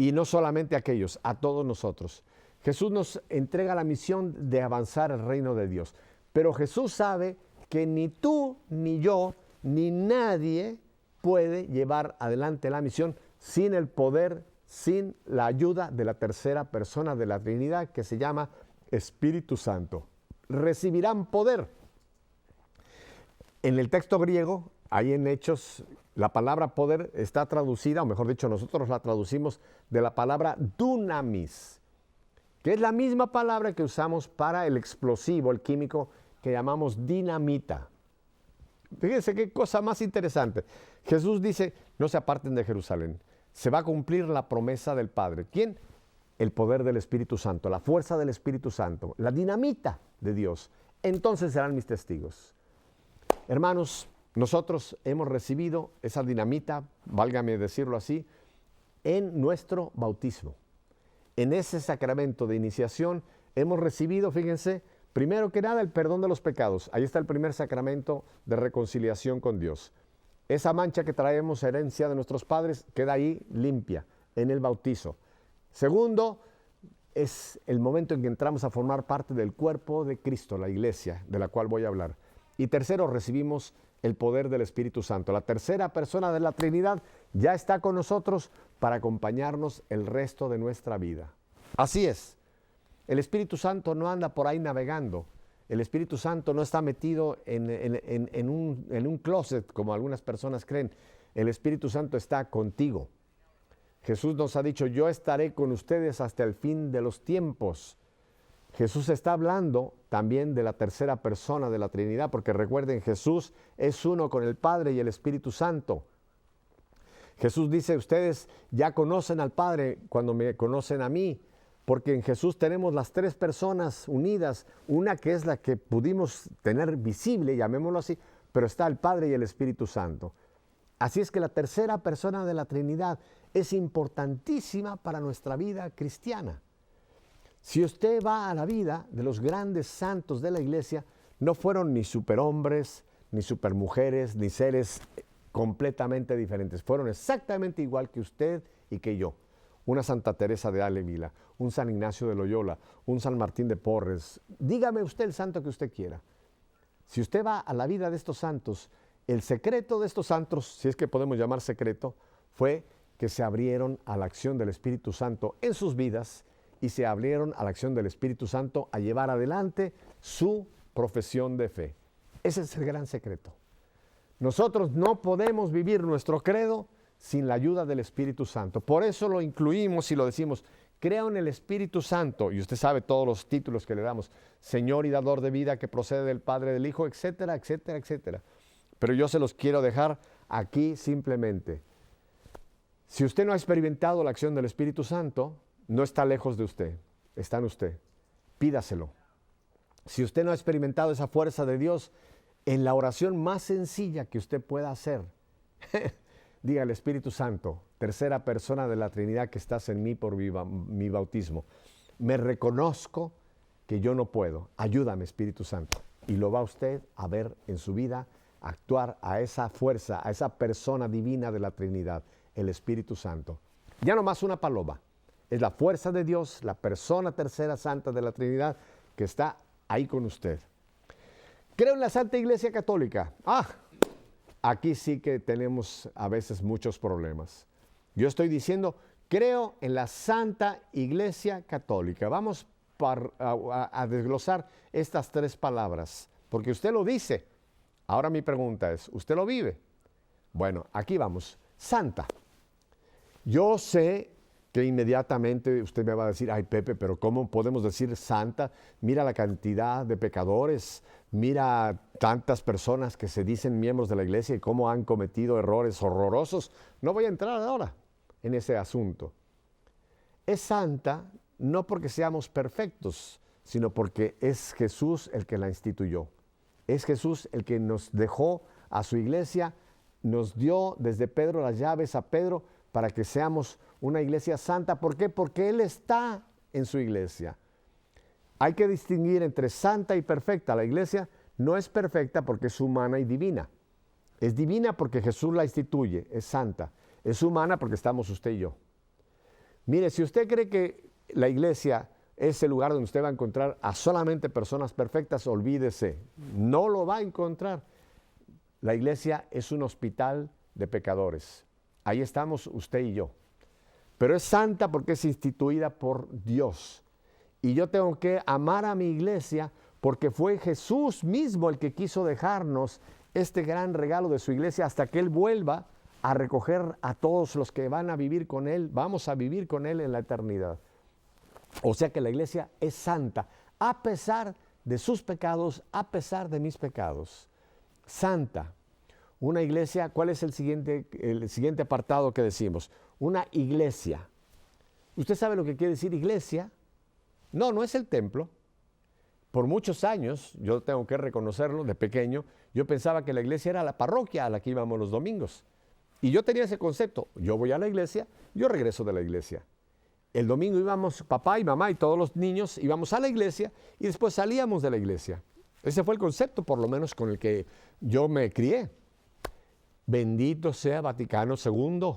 Y no solamente a aquellos, a todos nosotros. Jesús nos entrega la misión de avanzar el reino de Dios. Pero Jesús sabe que ni tú, ni yo, ni nadie puede llevar adelante la misión sin el poder, sin la ayuda de la tercera persona de la Trinidad, que se llama Espíritu Santo. Recibirán poder. En el texto griego, ahí en Hechos, la palabra poder está traducida, o mejor dicho, nosotros la traducimos de la palabra dunamis, que es la misma palabra que usamos para el explosivo, el químico, que llamamos dinamita. Fíjense qué cosa más interesante. Jesús dice, no se aparten de Jerusalén. Se va a cumplir la promesa del Padre. ¿Quién? El poder del Espíritu Santo, la fuerza del Espíritu Santo, la dinamita de Dios. Entonces serán mis testigos. Hermanos, nosotros hemos recibido esa dinamita, válgame decirlo así, en nuestro bautismo. En ese sacramento de iniciación hemos recibido, fíjense, primero que nada el perdón de los pecados. Ahí está el primer sacramento de reconciliación con Dios. Esa mancha que traemos, herencia de nuestros padres, queda ahí limpia en el bautizo. Segundo, es el momento en que entramos a formar parte del cuerpo de Cristo, la iglesia, de la cual voy a hablar. Y tercero, recibimos el poder del Espíritu Santo. La tercera persona de la Trinidad ya está con nosotros para acompañarnos el resto de nuestra vida. Así es. El Espíritu Santo no anda por ahí navegando. El Espíritu Santo no está metido en un closet, como algunas personas creen. El Espíritu Santo está contigo. Jesús nos ha dicho, yo estaré con ustedes hasta el fin de los tiempos. Jesús está hablando también de la tercera persona de la Trinidad, porque recuerden, Jesús es uno con el Padre y el Espíritu Santo. Jesús dice, ustedes ya conocen al Padre cuando me conocen a mí, porque en Jesús tenemos las tres personas unidas, una que es la que pudimos tener visible, llamémoslo así, pero está el Padre y el Espíritu Santo. Así es que la tercera persona de la Trinidad es importantísima para nuestra vida cristiana. Si usted va a la vida de los grandes santos de la iglesia, no fueron ni superhombres, ni supermujeres, ni seres completamente diferentes. Fueron exactamente igual que usted y que yo. Una Santa Teresa de Ávila, un San Ignacio de Loyola, un San Martín de Porres. Dígame usted el santo que usted quiera. Si usted va a la vida de estos santos, el secreto de estos santos, si es que podemos llamar secreto, fue que se abrieron a la acción del Espíritu Santo en sus vidas y se abrieron a la acción del Espíritu Santo a llevar adelante su profesión de fe. Ese es el gran secreto. Nosotros no podemos vivir nuestro credo sin la ayuda del Espíritu Santo. Por eso lo incluimos y lo decimos, creo en el Espíritu Santo, y usted sabe todos los títulos que le damos, Señor y dador de vida que procede del Padre, del Hijo, etcétera, etcétera, etcétera. Pero yo se los quiero dejar aquí simplemente. Si usted no ha experimentado la acción del Espíritu Santo, no está lejos de usted, está en usted. Pídaselo. Si usted no ha experimentado esa fuerza de Dios, en la oración más sencilla que usted pueda hacer, diga al Espíritu Santo, tercera persona de la Trinidad que estás en mí por mi bautismo. Me reconozco que yo no puedo. Ayúdame, Espíritu Santo. Y lo va usted a ver en su vida, actuar a esa fuerza, a esa persona divina de la Trinidad, el Espíritu Santo. Ya no más una paloma. Es la fuerza de Dios, la persona tercera santa de la Trinidad que está ahí con usted. Creo en la Santa Iglesia Católica. Aquí sí que tenemos a veces muchos problemas. Yo estoy diciendo, creo en la Santa Iglesia Católica. Vamos a desglosar estas tres palabras, porque usted lo dice. Ahora mi pregunta es, ¿usted lo vive? Bueno, aquí vamos. Santa. Yo sé que inmediatamente usted me va a decir, ay Pepe, pero ¿cómo podemos decir santa? Mira la cantidad de pecadores, mira tantas personas que se dicen miembros de la iglesia y cómo han cometido errores horrorosos. No voy a entrar ahora en ese asunto. Es santa no porque seamos perfectos, sino porque es Jesús el que la instituyó. Es Jesús el que nos dejó a su iglesia, nos dio desde Pedro las llaves a Pedro para que seamos una iglesia santa. ¿Por qué? Porque Él está en su iglesia. Hay que distinguir entre santa y perfecta. La iglesia no es perfecta porque es humana y divina. Es divina porque Jesús la instituye, es santa. Es humana porque estamos usted y yo. Mire, si usted cree que la iglesia es el lugar donde usted va a encontrar a solamente personas perfectas, olvídese, no lo va a encontrar. La iglesia es un hospital de pecadores. Ahí estamos usted y yo. Pero es santa porque es instituida por Dios. Y yo tengo que amar a mi iglesia porque fue Jesús mismo el que quiso dejarnos este gran regalo de su iglesia hasta que Él vuelva a recoger a todos los que van a vivir con Él. Vamos a vivir con Él en la eternidad. O sea que la iglesia es santa, a pesar de sus pecados, a pesar de mis pecados. Santa. Una iglesia, ¿cuál es el siguiente apartado que decimos? Una iglesia. ¿Usted sabe lo que quiere decir iglesia? No, no es el templo. Por muchos años, yo tengo que reconocerlo, de pequeño, yo pensaba que la iglesia era la parroquia a la que íbamos los domingos. Y yo tenía ese concepto, yo voy a la iglesia, yo regreso de la iglesia. El domingo íbamos, papá y mamá y todos los niños íbamos a la iglesia y después salíamos de la iglesia. Ese fue el concepto, por lo menos, con el que yo me crié. Bendito sea Vaticano II,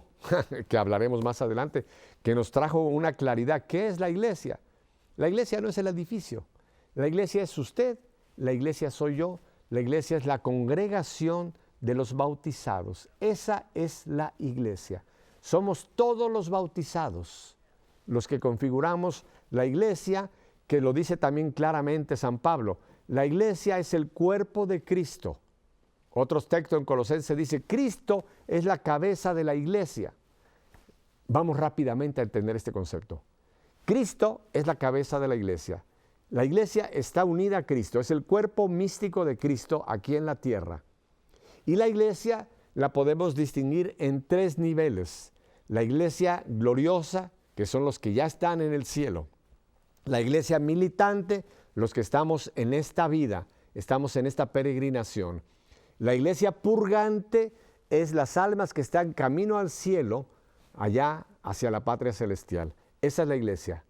que hablaremos más adelante, que nos trajo una claridad. ¿Qué es la iglesia? La iglesia no es el edificio. La iglesia es usted, la iglesia soy yo, la iglesia es la congregación de los bautizados. Esa es la iglesia. Somos todos los bautizados los que configuramos la iglesia, que lo dice también claramente San Pablo. La iglesia es el cuerpo de Cristo. Otros textos en Colosenses dice, Cristo es la cabeza de la iglesia. Vamos rápidamente a entender este concepto. Cristo es la cabeza de la iglesia. La iglesia está unida a Cristo, es el cuerpo místico de Cristo aquí en la tierra. Y la iglesia la podemos distinguir en tres niveles. La iglesia gloriosa, que son los que ya están en el cielo. La iglesia militante, los que estamos en esta vida, estamos en esta peregrinación. La iglesia purgante es las almas que están camino al cielo, allá hacia la patria celestial. Esa es la iglesia.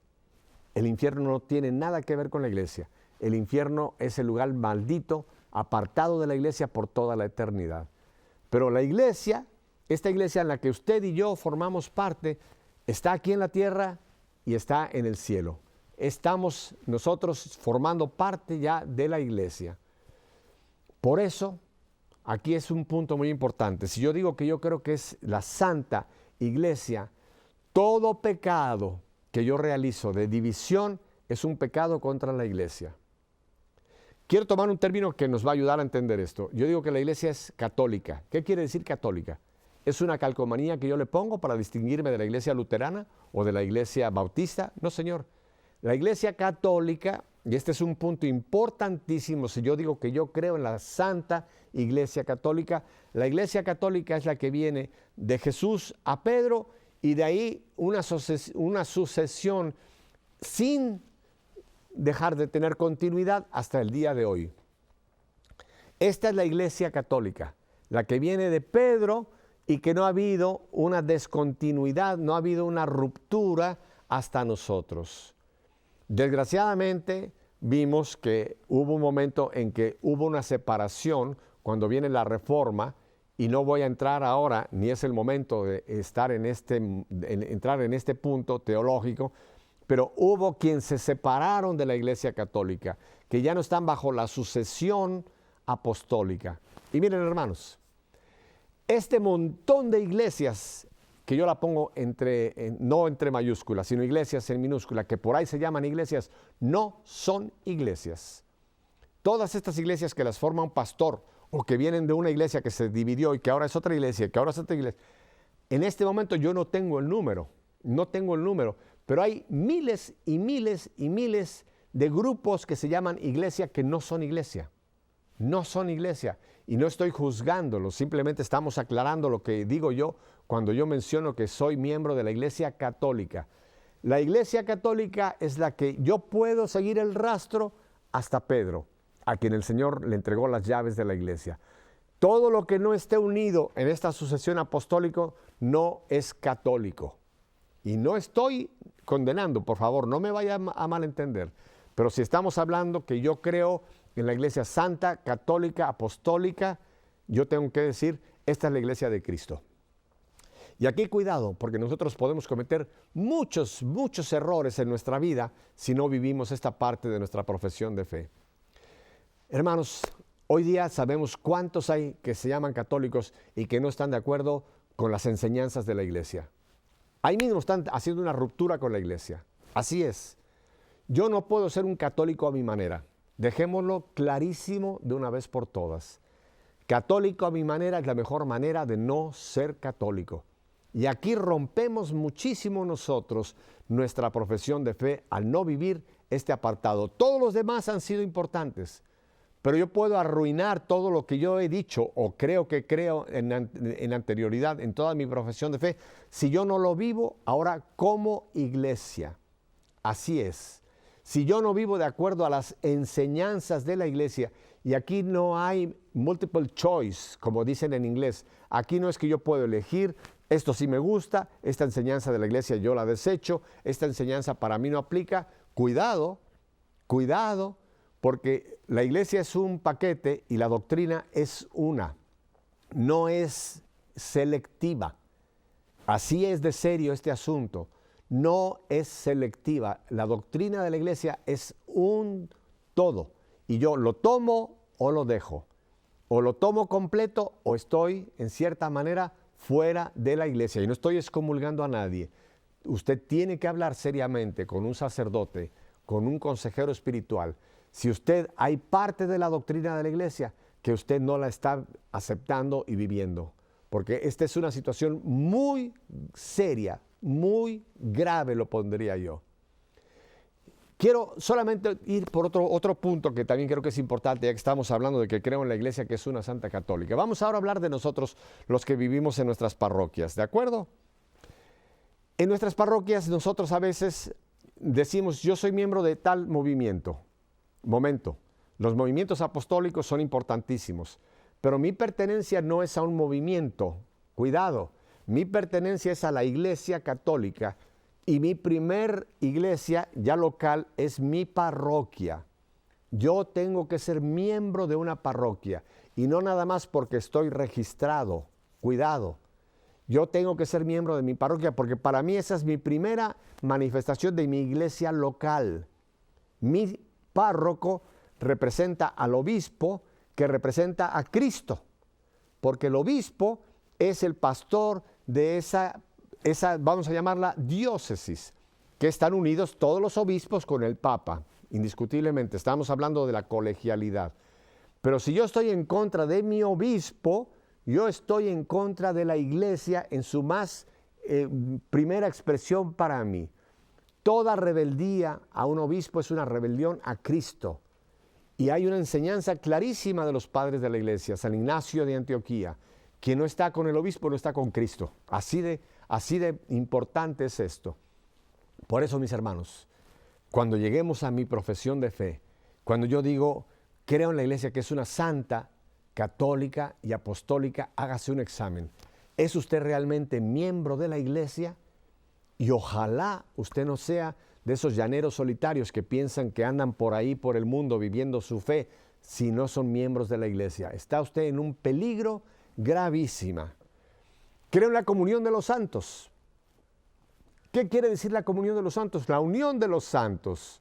El infierno no tiene nada que ver con la iglesia. El infierno es el lugar maldito, apartado de la iglesia por toda la eternidad. Pero la iglesia, esta iglesia en la que usted y yo formamos parte, está aquí en la tierra y está en el cielo. Estamos nosotros formando parte ya de la iglesia. Por eso, aquí es un punto muy importante. Si yo digo que yo creo que es la santa iglesia, todo pecado que yo realizo de división es un pecado contra la iglesia. Quiero tomar un término que nos va a ayudar a entender esto. Yo digo que la iglesia es católica. ¿Qué quiere decir católica? ¿Es una calcomanía que yo le pongo para distinguirme de la iglesia luterana o de la iglesia bautista? No, señor. La iglesia católica, y este es un punto importantísimo, si yo digo que yo creo en la santa iglesia católica, la iglesia católica es la que viene de Jesús a Pedro y de ahí una sucesión sin dejar de tener continuidad hasta el día de hoy. Esta es la iglesia católica, la que viene de Pedro y que no ha habido una descontinuidad, no ha habido una ruptura hasta nosotros. Desgraciadamente vimos que hubo un momento en que hubo una separación cuando viene la Reforma, y no voy a entrar ahora, ni es el momento de entrar en este punto teológico, pero hubo quienes se separaron de la iglesia católica, que ya no están bajo la sucesión apostólica. Y miren, hermanos, este montón de iglesias, que yo la pongo no entre mayúsculas, sino iglesias en minúscula, que por ahí se llaman iglesias, no son iglesias. Todas estas iglesias que las forma un pastor, o que vienen de una iglesia que se dividió y que ahora es otra iglesia, que ahora es otra iglesia, en este momento yo no tengo el número, pero hay miles y miles y miles de grupos que se llaman iglesia que no son iglesia. No son iglesia. Y no estoy juzgándolos, simplemente estamos aclarando lo que digo yo cuando yo menciono que soy miembro de la iglesia católica. La iglesia católica es la que yo puedo seguir el rastro hasta Pedro, a quien el Señor le entregó las llaves de la iglesia. Todo lo que no esté unido en esta sucesión apostólica no es católico. Y no estoy condenando, por favor, no me vaya a malentender. Pero si estamos hablando que yo creo en la iglesia santa, católica, apostólica, yo tengo que decir, esta es la iglesia de Cristo. Y aquí cuidado, porque nosotros podemos cometer muchos errores en nuestra vida si no vivimos esta parte de nuestra profesión de fe. Hermanos, hoy día sabemos cuántos hay que se llaman católicos y que no están de acuerdo con las enseñanzas de la iglesia. Ahí mismo están haciendo una ruptura con la iglesia. Así es. Yo no puedo ser un católico a mi manera. Dejémoslo clarísimo de una vez por todas. Católico a mi manera es la mejor manera de no ser católico. Y aquí rompemos muchísimo nosotros nuestra profesión de fe al no vivir este apartado. Todos los demás han sido importantes, pero yo puedo arruinar todo lo que yo he dicho o creo en anterioridad en toda mi profesión de fe si yo no lo vivo ahora como iglesia. Así es. Si yo no vivo de acuerdo a las enseñanzas de la iglesia, y aquí no hay multiple choice, como dicen en inglés, aquí no es que yo puedo elegir, esto sí me gusta, esta enseñanza de la iglesia yo la desecho, esta enseñanza para mí no aplica. Cuidado, porque la iglesia es un paquete y la doctrina es una, no es selectiva. Así es de serio este asunto. No es selectiva. La doctrina de la iglesia es un todo. Y yo lo tomo o lo dejo. O lo tomo completo o estoy, en cierta manera, fuera de la iglesia. Y no estoy excomulgando a nadie. Usted tiene que hablar seriamente con un sacerdote, con un consejero espiritual. Si usted hay parte de la doctrina de la iglesia que usted no la está aceptando y viviendo. Porque esta es una situación muy seria, muy grave, lo pondría yo. Quiero solamente ir por otro punto que también creo que es importante, ya que estamos hablando de que creo en la iglesia que es una santa católica. Vamos ahora a hablar de nosotros, los que vivimos en nuestras parroquias, ¿de acuerdo? En nuestras parroquias nosotros a veces decimos, yo soy miembro de tal movimiento. Momento, los movimientos apostólicos son importantísimos, pero mi pertenencia no es a un movimiento. Cuidado. Mi pertenencia es a la Iglesia Católica y mi primer iglesia ya local es mi parroquia. Yo tengo que ser miembro de una parroquia y no nada más porque estoy registrado. Cuidado. Yo tengo que ser miembro de mi parroquia porque para mí esa es mi primera manifestación de mi iglesia local. Mi párroco representa al obispo que representa a Cristo, porque el obispo es el pastor de esa, vamos a llamarla diócesis, que están unidos todos los obispos con el Papa, indiscutiblemente. Estamos hablando de la colegialidad. Pero si yo estoy en contra de mi obispo, yo estoy en contra de la iglesia en su más primera expresión para mí. Toda rebeldía a un obispo es una rebelión a Cristo. Y hay una enseñanza clarísima de los padres de la iglesia, San Ignacio de Antioquía. Quien no está con el obispo no está con Cristo. Así de importante es esto. Por eso, mis hermanos, cuando lleguemos a mi profesión de fe, cuando yo digo, creo en la iglesia que es una santa, católica y apostólica, hágase un examen. ¿Es usted realmente miembro de la iglesia? Y ojalá usted no sea de esos llaneros solitarios que piensan que andan por ahí, por el mundo, viviendo su fe, si no son miembros de la iglesia. Está usted en un peligro gravísima. Creo en la comunión de los santos. ¿Qué quiere decir la comunión de los santos? La unión de los santos.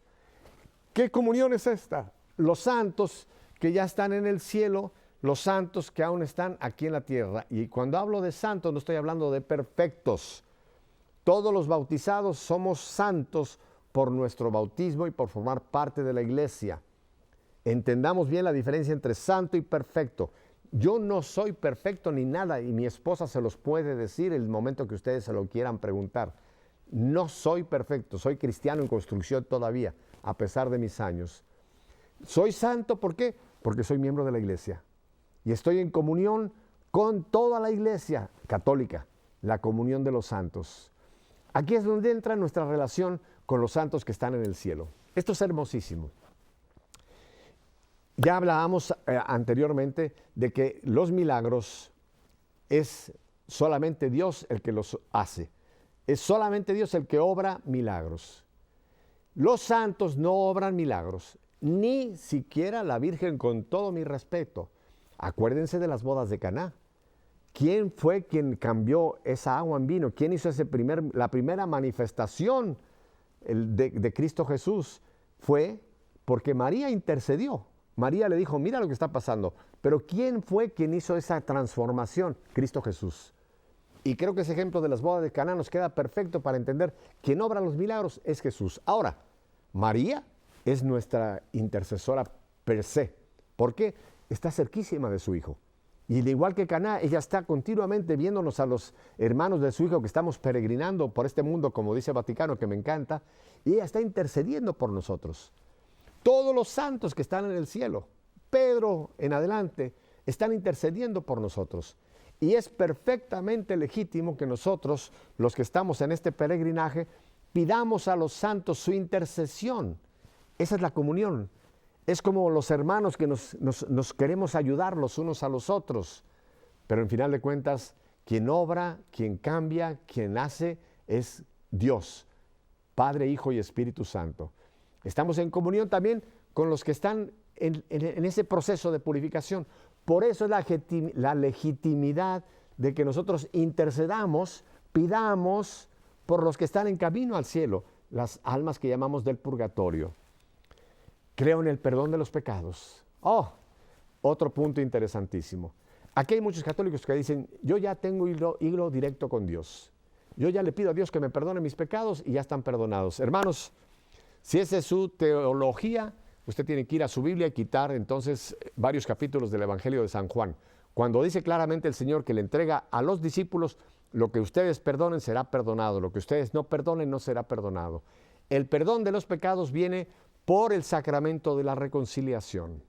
¿Qué comunión es esta? Los santos que ya están en el cielo, los santos que aún están aquí en la tierra. Y cuando hablo de santos no estoy hablando de perfectos. Todos los bautizados somos santos por nuestro bautismo y por formar parte de la iglesia. Entendamos bien la diferencia entre santo y perfecto. Yo no soy perfecto ni nada y mi esposa se los puede decir el momento que ustedes se lo quieran preguntar. No soy perfecto, soy cristiano en construcción todavía, a pesar de mis años. Soy santo, ¿por qué? Porque soy miembro de la iglesia y estoy en comunión con toda la iglesia católica, la comunión de los santos. Aquí es donde entra nuestra relación con los santos que están en el cielo. Esto es hermosísimo. Ya hablábamos anteriormente de que los milagros es solamente Dios el que los hace. Es solamente Dios el que obra milagros. Los santos no obran milagros, ni siquiera la Virgen, con todo mi respeto. Acuérdense de las bodas de Caná. ¿Quién fue quien cambió esa agua en vino? ¿Quién hizo la primera manifestación de Cristo Jesús? Fue porque María intercedió. María le dijo, mira lo que está pasando. Pero ¿quién fue quien hizo esa transformación? Cristo Jesús. Y creo que ese ejemplo de las bodas de Caná nos queda perfecto para entender quien obra los milagros es Jesús. Ahora, María es nuestra intercesora per se. ¿Por qué? Está cerquísima de su Hijo. Y al igual que Caná, ella está continuamente viéndonos a los hermanos de su Hijo que estamos peregrinando por este mundo, como dice Vaticano, que me encanta, y ella está intercediendo por nosotros. Todos los santos que están en el cielo, Pedro en adelante, están intercediendo por nosotros. Y es perfectamente legítimo que nosotros, los que estamos en este peregrinaje, pidamos a los santos su intercesión. Esa es la comunión. Es como los hermanos que nos queremos ayudar los unos a los otros. Pero en final de cuentas, quien obra, quien cambia, quien hace es Dios, Padre, Hijo y Espíritu Santo. Estamos en comunión también con los que están en ese proceso de purificación. Por eso es la legitimidad de que nosotros intercedamos, pidamos por los que están en camino al cielo, las almas que llamamos del purgatorio. Creo en el perdón de los pecados. Otro punto interesantísimo. Aquí hay muchos católicos que dicen, yo ya tengo hilo directo con Dios. Yo ya le pido a Dios que me perdone mis pecados y ya están perdonados. Hermanos, si esa es su teología, usted tiene que ir a su Biblia y quitar entonces varios capítulos del Evangelio de San Juan. Cuando dice claramente el Señor que le entrega a los discípulos, lo que ustedes perdonen será perdonado, lo que ustedes no perdonen no será perdonado. El perdón de los pecados viene por el sacramento de la reconciliación.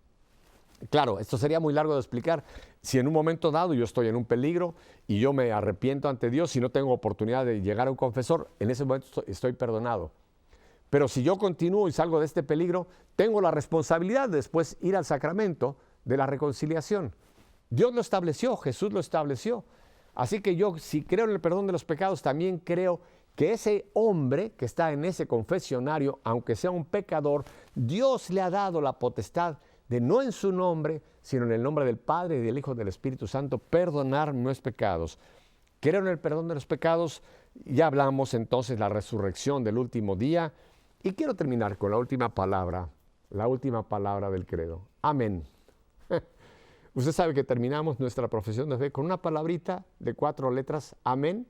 Claro, esto sería muy largo de explicar. Si en un momento dado yo estoy en un peligro y yo me arrepiento ante Dios y no tengo oportunidad de llegar a un confesor, en ese momento estoy perdonado. Pero si yo continúo y salgo de este peligro, tengo la responsabilidad de después ir al sacramento de la reconciliación. Dios lo estableció, Jesús lo estableció. Así que yo, si creo en el perdón de los pecados, también creo que ese hombre que está en ese confesionario, aunque sea un pecador, Dios le ha dado la potestad de, no en su nombre, sino en el nombre del Padre y del Hijo y del Espíritu Santo, perdonar nuestros pecados. Creo en el perdón de los pecados. Ya hablamos entonces de la resurrección del último día. Y quiero terminar con la última palabra del credo. Amén. Usted sabe que terminamos nuestra profesión de fe con una palabrita de 4 letras, amén.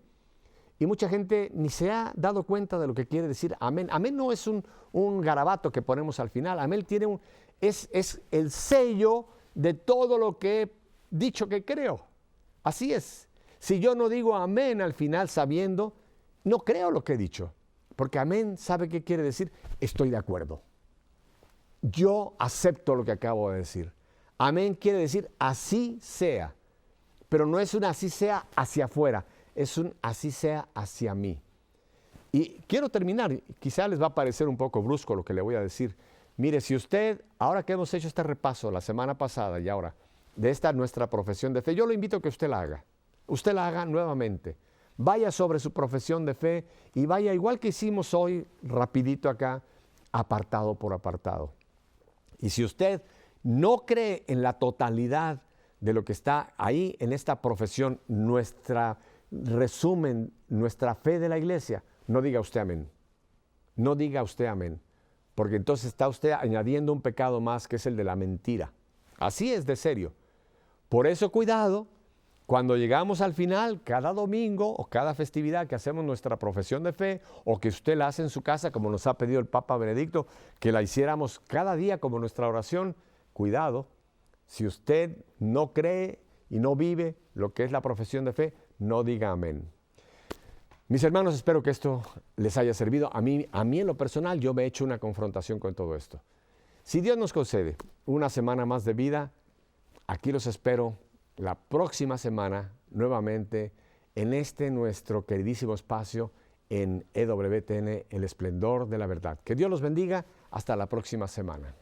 Y mucha gente ni se ha dado cuenta de lo que quiere decir amén. Amén no es un garabato que ponemos al final. Amén es el sello de todo lo que he dicho que creo. Así es. Si yo no digo amén al final sabiendo, no creo lo que he dicho. Porque amén, ¿sabe qué quiere decir? Estoy de acuerdo. Yo acepto lo que acabo de decir. Amén quiere decir así sea. Pero no es un así sea hacia afuera. Es un así sea hacia mí. Y quiero terminar, quizá les va a parecer un poco brusco lo que le voy a decir. Mire, si usted, ahora que hemos hecho este repaso la semana pasada y ahora, de esta nuestra profesión de fe, yo lo invito a que usted la haga. Usted la haga nuevamente. Vaya sobre su profesión de fe y vaya igual que hicimos hoy, rapidito acá, apartado por apartado. Y si usted no cree en la totalidad de lo que está ahí en esta profesión, nuestra resumen, nuestra fe de la iglesia, no diga usted amén. No diga usted amén, porque entonces está usted añadiendo un pecado más, que es el de la mentira. Así es de serio. Por eso cuidado, cuando llegamos al final, cada domingo o cada festividad que hacemos nuestra profesión de fe, o que usted la hace en su casa, como nos ha pedido el Papa Benedicto, que la hiciéramos cada día como nuestra oración, cuidado, si usted no cree y no vive lo que es la profesión de fe, no diga amén. Mis hermanos, espero que esto les haya servido. A mí en lo personal, yo me he hecho una confrontación con todo esto. Si Dios nos concede una semana más de vida, aquí los espero la próxima semana nuevamente en este nuestro queridísimo espacio en EWTN, El Esplendor de la Verdad. Que Dios los bendiga. Hasta la próxima semana.